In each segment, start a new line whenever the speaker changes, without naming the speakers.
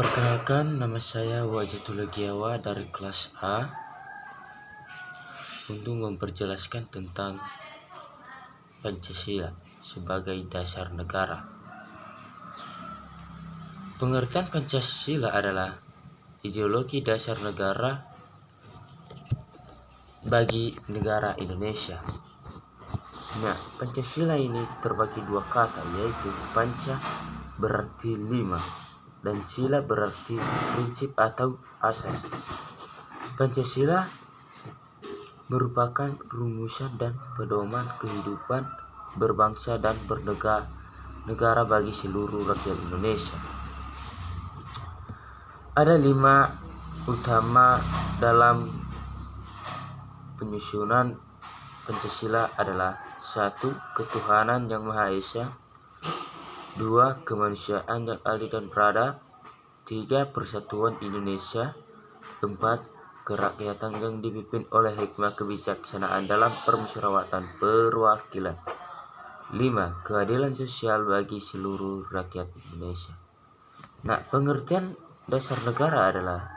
Perkenalkan, nama saya Wajitul Giawa dari kelas A untuk memperjelaskan tentang Pancasila sebagai dasar negara. Pengertian Pancasila adalah ideologi dasar negara bagi negara Indonesia. Nah, Pancasila ini terbagi dua kata, yaitu Panca berarti 5 dan sila berarti prinsip atau asas. Pancasila merupakan rumusan dan pedoman kehidupan berbangsa dan bernegara bagi seluruh rakyat Indonesia. Ada 5 utama dalam penyusunan Pancasila adalah 1. Ketuhanan yang Maha Esa. 2. Kemanusiaan yang adil dan beradab. 3. Persatuan Indonesia. 4. Kerakyatan yang dipimpin oleh hikmah kebijaksanaan dalam permusyawaratan perwakilan. 5. Keadilan sosial bagi seluruh rakyat Indonesia. Nah, pengertian dasar negara adalah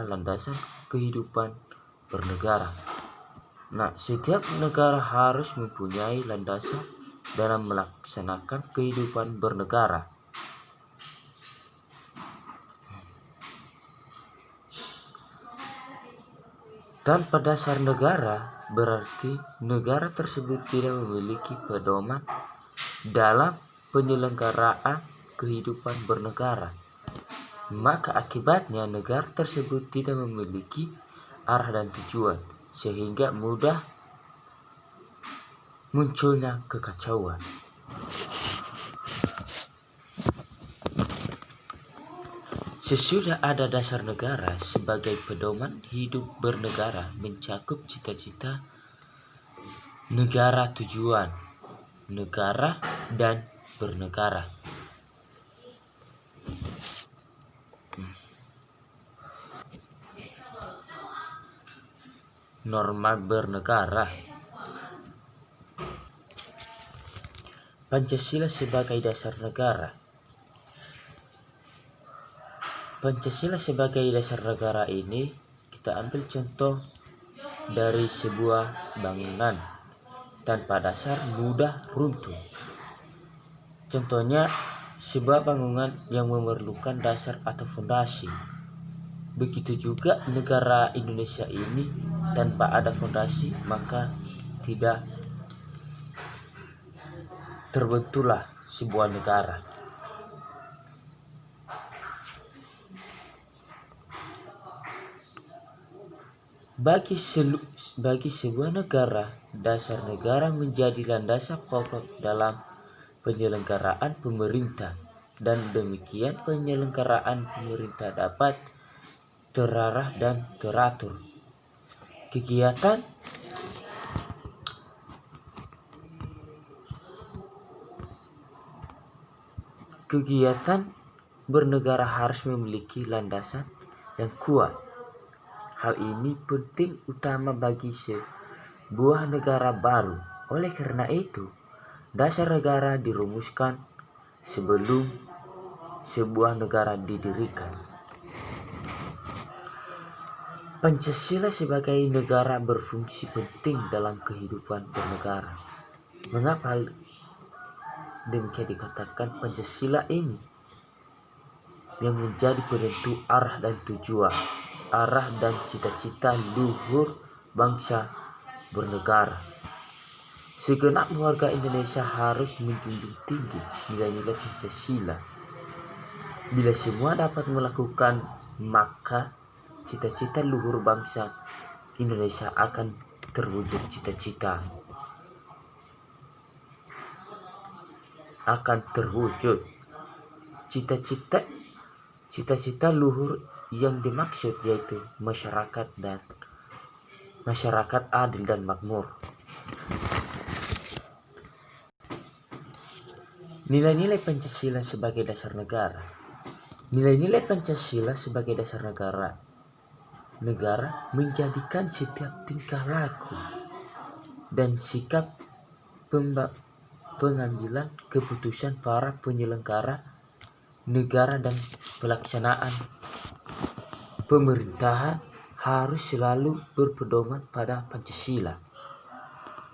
landasan kehidupan bernegara. Nah, setiap negara harus mempunyai landasan dalam melaksanakan kehidupan bernegara. Tanpa dasar negara berarti negara tersebut tidak memiliki pedoman dalam penyelenggaraan kehidupan bernegara. Maka akibatnya negara tersebut tidak memiliki arah dan tujuan, sehingga mudah munculnya kekacauan. Sesudah ada dasar negara sebagai pedoman hidup bernegara mencakup cita-cita negara, tujuan negara dan bernegara. Norma bernegara. Pancasila sebagai dasar negara. Pancasila sebagai dasar negara ini kita ambil contoh dari sebuah bangunan. Tanpa dasar mudah runtuh. Contohnya sebuah bangunan yang memerlukan dasar atau fondasi. Begitu juga negara Indonesia ini, tanpa ada fondasi maka tidak terbentuklah sebuah negara. Bagi sebuah negara, dasar negara menjadi landasan pokok dalam penyelenggaraan pemerintah, dan demikian penyelenggaraan pemerintah dapat terarah dan teratur. Kegiatan bernegara harus memiliki landasan yang kuat. Hal ini penting utama bagi sebuah negara baru. Oleh karena itu, dasar negara dirumuskan sebelum sebuah negara didirikan. Pancasila sebagai negara berfungsi penting dalam kehidupan bernegara. Mengapa demikian dikatakan? Pancasila ini yang menjadi penentu arah dan tujuan, arah dan cita-cita luhur bangsa bernegara. Segenap warga Indonesia harus menjunjung tinggi nilai-nilai Pancasila. Bila semua dapat melakukan, maka cita-cita luhur bangsa Indonesia akan terwujud. Cita-cita luhur yang dimaksud yaitu masyarakat adil dan makmur. Nilai-nilai Pancasila sebagai dasar negara. Nilai-nilai Pancasila sebagai dasar negara menjadikan setiap tingkah laku dan sikap pengambilan keputusan para penyelenggara negara dan pelaksanaan pemerintahan harus selalu berpedoman pada Pancasila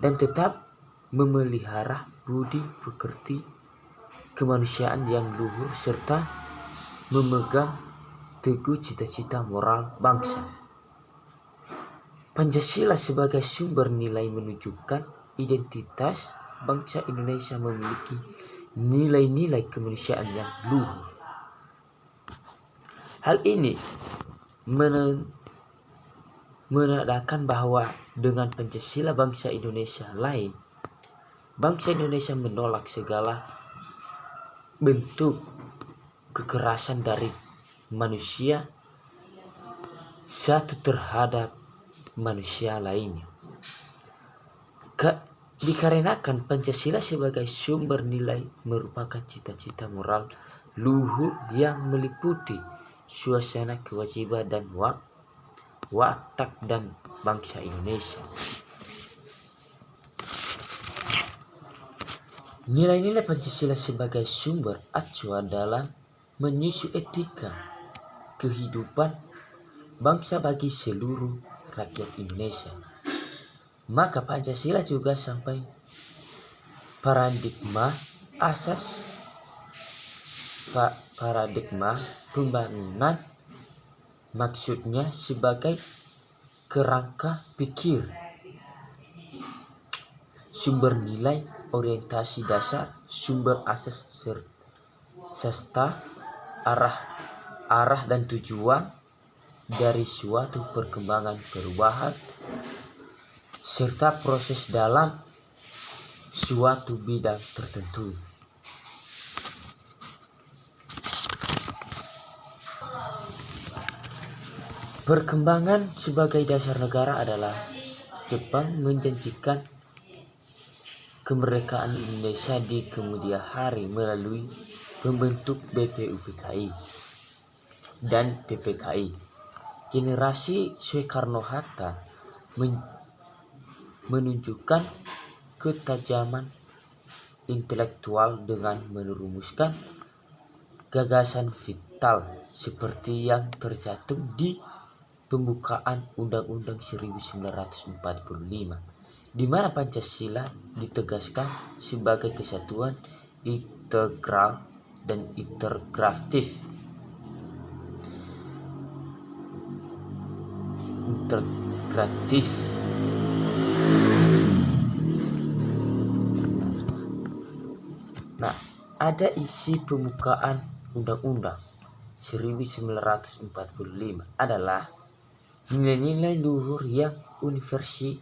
dan tetap memelihara budi pekerti kemanusiaan yang luhur serta memegang teguh cita-cita moral bangsa. Pancasila sebagai sumber nilai menunjukkan identitas bangsa Indonesia memiliki nilai-nilai kemanusiaan yang luhur. Hal ini menandakan bahwa dengan Pancasila bangsa Indonesia menolak segala bentuk kekerasan dari manusia satu terhadap manusia lainnya. Dikarenakan Pancasila sebagai sumber nilai merupakan cita-cita moral luhur yang meliputi suasana kewajiban dan watak dan bangsa Indonesia. Nilai-nilai Pancasila sebagai sumber acuan dalam menyusun etika kehidupan bangsa bagi seluruh rakyat Indonesia. Maka Pancasila juga sampai paradigma pembangunan, maksudnya sebagai kerangka pikir, sumber nilai, orientasi dasar, sumber asas serta arah dan tujuan dari suatu perkembangan perubahan serta proses dalam suatu bidang tertentu. Perkembangan sebagai dasar negara adalah Jepang menjanjikan kemerdekaan Indonesia di kemudian hari melalui pembentuk BPUPKI dan PPKI. Generasi Soekarno-Hatta menunjukkan ketajaman intelektual dengan merumuskan gagasan vital seperti yang tercantum di pembukaan Undang-Undang 1945, di mana Pancasila ditegaskan sebagai kesatuan integral dan integratif. Nah, ada isi pembukaan Undang-Undang 1945 adalah nilai-nilai luhur yang universal,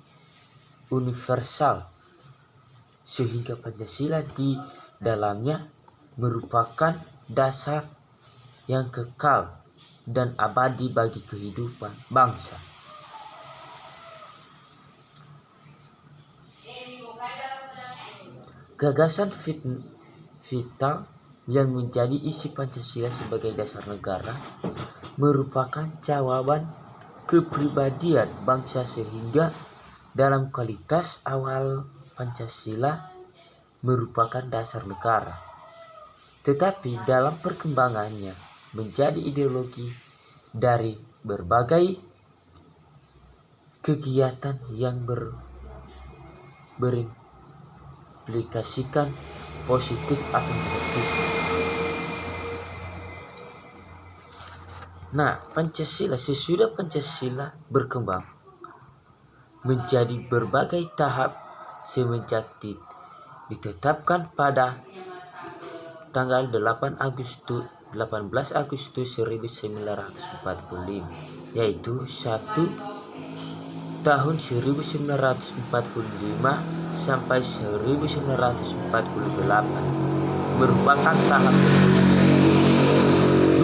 sehingga Pancasila di dalamnya merupakan dasar yang kekal dan abadi bagi kehidupan bangsa. Gagasan vital yang menjadi isi Pancasila sebagai dasar negara merupakan jawaban kepribadian bangsa, sehingga dalam kualitas awal Pancasila merupakan dasar negara, tetapi dalam perkembangannya menjadi ideologi dari berbagai kegiatan yang berimplikasikan positif atau negatif. Nah, sesudah Pancasila berkembang menjadi berbagai tahap semenjak ditetapkan pada tanggal 18 Agustus 1945, yaitu 1 tahun 1945 sampai 1948 merupakan tahap kritis.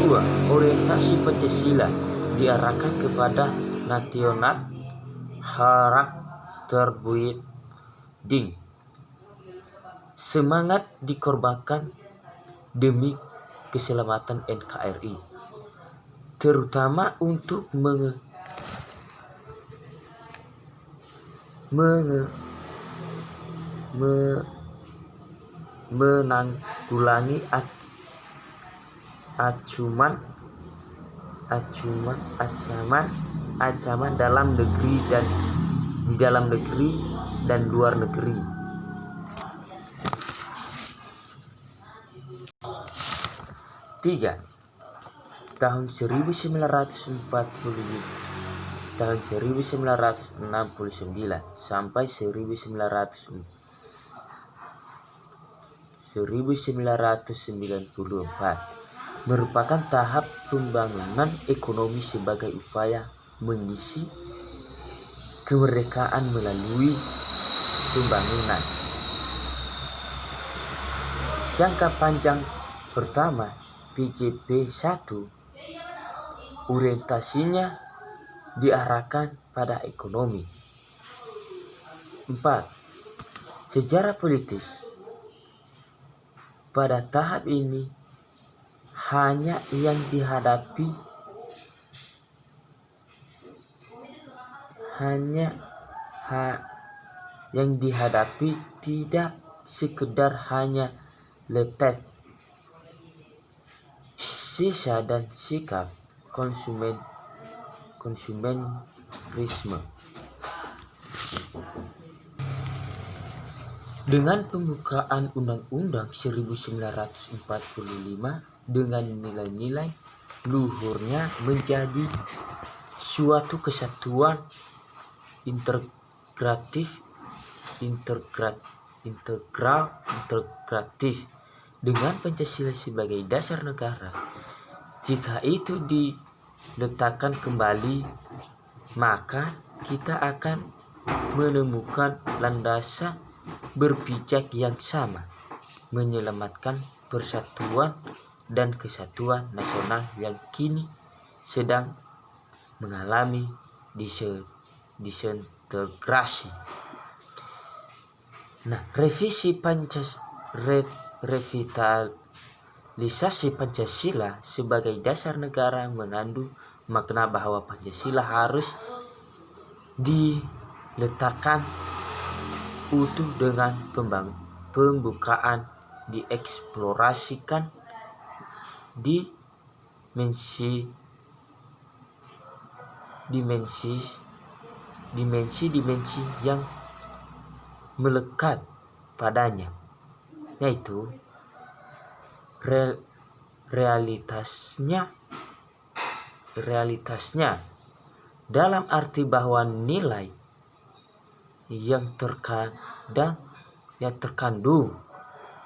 2. Orientasi Pancasila diarahkan kepada nasional karakterbuilding. Semangat dikorbankan demi keselamatan NKRI, terutama untuk menanggulangi ancaman dalam negeri dan di dalam negeri dan luar negeri. Tiga, tahun 1969 sampai 1994 merupakan tahap pembangunan ekonomi sebagai upaya mengisi kemerdekaan melalui pembangunan jangka panjang. Pertama, PJP 1 orientasinya diarahkan pada ekonomi. 4. Sejarah politis. Pada tahap ini hanya yang dihadapi tidak sekedar hanya letak sisa dan sikap konsumerisme. Dengan pembukaan Undang-Undang 1945 dengan nilai-nilai luhurnya menjadi suatu kesatuan integratif dengan Pancasila sebagai dasar negara. Jika itu diletakkan kembali, maka kita akan menemukan landasan berpijak yang sama, menyelamatkan persatuan dan kesatuan nasional yang kini sedang mengalami disintegrasi. Revitalisasi Pancasila sebagai dasar negara mengandung makna bahwa Pancasila harus diletakkan utuh dengan pembukaan dieksplorasikan dimensi yang melekat padanya, yaitu realitasnya dalam arti bahwa nilai yang terkandung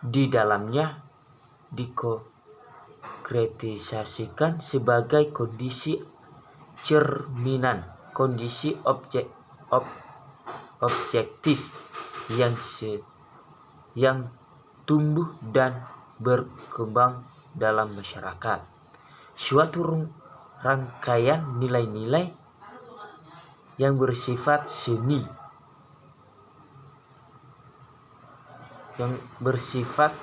di dalamnya dikonkretisasikan sebagai kondisi cerminan kondisi objektif yang tumbuh dan berkembang dalam masyarakat. Suatu rangkaian nilai-nilai yang bersifat seni, yang bersifat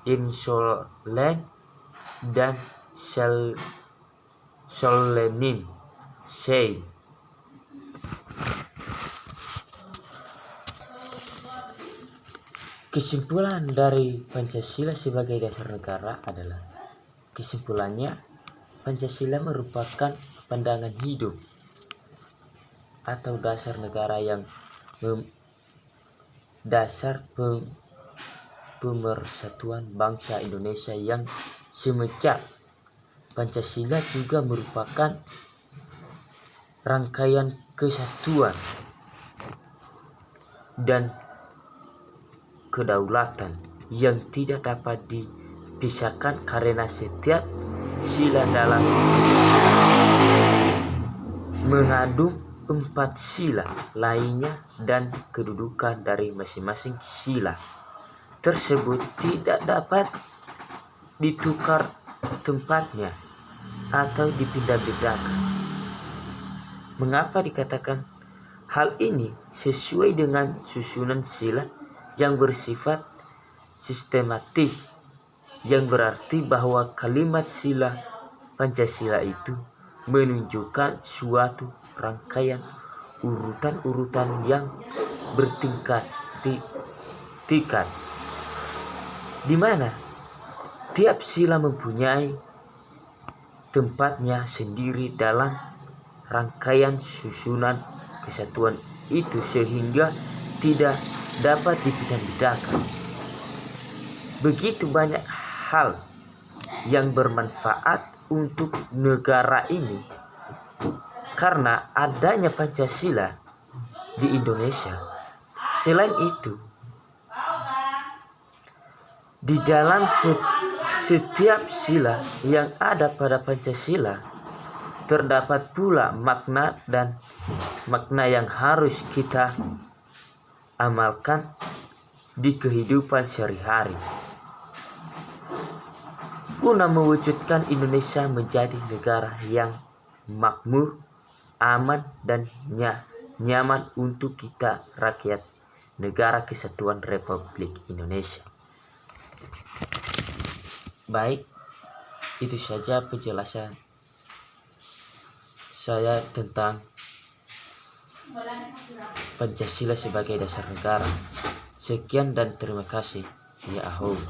insolent dan solenim. Kesimpulan dari Pancasila sebagai dasar negara adalah, kesimpulannya, Pancasila merupakan pandangan hidup atau dasar negara yang dasar pemersatuan bangsa Indonesia yang semenjak. Pancasila juga merupakan rangkaian kesatuan dan kedaulatan yang tidak dapat dipisahkan karena setiap sila dalam mengandung 4 sila lainnya dan kedudukan dari masing-masing sila tersebut tidak dapat ditukar tempatnya atau dipindah-pindahkan. Mengapa dikatakan hal ini sesuai dengan susunan sila yang bersifat sistematis, yang berarti bahwa kalimat sila Pancasila itu menunjukkan suatu rangkaian urutan-urutan yang bertingkat, di mana tiap sila mempunyai tempatnya sendiri dalam rangkaian susunan kesatuan itu sehingga tidak dapat dipecah-bedakan. Begitu banyak hal yang bermanfaat untuk negara ini karena adanya Pancasila di Indonesia. Selain itu, di dalam setiap sila yang ada pada Pancasila terdapat pula makna dan makna yang harus kita amalkan di kehidupan sehari-hari guna mewujudkan Indonesia menjadi negara yang makmur, aman, dan nyaman untuk kita rakyat Negara Kesatuan Republik Indonesia. Baik, itu saja penjelasan saya tentang Pancasila sebagai dasar negara. Sekian dan terima kasih. Ya Ahom.